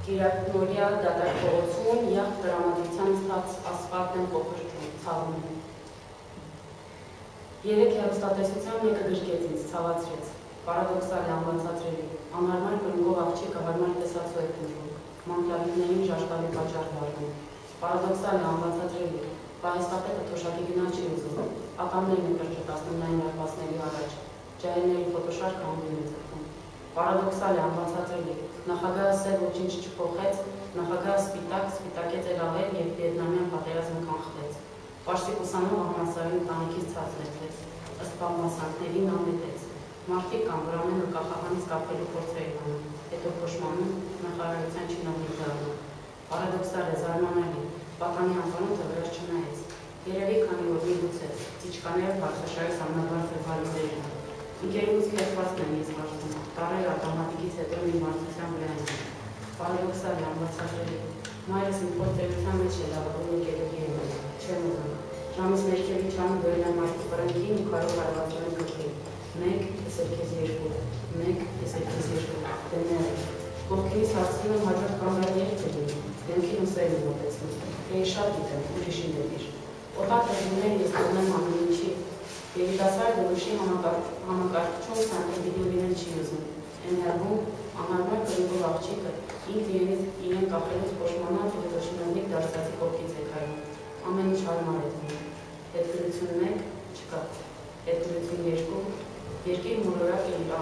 Կիրակնորյա դատարկ փողոցում և տրամադրության ստաց ասֆալտն փոքր ցավում է։ Երեք հեռուստատեսության մեկը գրկեց ինձ, ցավացրեց, պարադոքսալ է, անբացատրելի, անհարմար կրունկով աղջիկը հարմար տեսածու է փնտրում, մանկլավիկներին ժաշտալի պատճառ դառնում, պարադոքսալ է, անբացատրելի, պահեստապետը թոշակի գնալ չի ուզում, ակամներն են կրճտացնում լայն դարպասների առաջ, ջահելների ֆոտոշարքը անգույն է ձգվում, պարադոքսալ է, անբացատրելի, նախագահը սև ոչինչ չփոխեց, նախագահը սպիտակեց էլ ավել և վիետնամյան պատերազմը կանխվեց, Պարսիկ ուսանողը համալսարանի ընտանիքից ցած նետվեց, ըստ բամբասանքների նա նետեց, մարդիկ կան, որ ամենը կախախանից կապելու փորձեր են անում, հետո փոշմանում, նախարարության չինովնիկ դառնում, պարադոքսալ է, զարմանալի, պատանի անծանոթը վրաս չնայեց, երևի քանի որ միգուցե, ծիչկաները Փարսաշարի սամնաբարձ վալիզեր են, ինքերուց կերպվածն են ես վարդում, տարեր ատամատիկից հետո մի մարդության վրա են, պարադոքսալ է, անբացատրելի, մայրս իմ փորձերության մեջ է լավագույն եկեղեցի է, չեմ ուզում, ժամից ներքևի չանը գոյել եմ մարդու պրնքին ու կարող հարվածորեն կրկին, մեկ, ես էլ քեզ երկու, մեկ, ես էլ քեզ երկու, դեներ է, կողքինից հարցնում եմ հաջորդ կանգար երբ է լինի, դեմքին ու սերն մոտեցնում, էի շատ գիտեմ, ուրիշին դեպիր, օտար տեղումներ ես տողնեմ ամեն ինչի, երիտասարդ ուրիշի համակարգչում սանտիվիդեո լինել չի ուզում, են հեռվում, անհարմար կրունկով աղջիկը, ինքն իրեն կախելուց փոշմանած ու հետո շինովնիկ դարձածի կողքից է քայլում, ամեն ինչ հարմար է դնում, հետգրություն 1 չկա, հետգրություն 2, երկիր մոլորակ է իր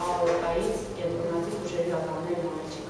աորտայից կենտրոնացի ուժերի ականները մանեջի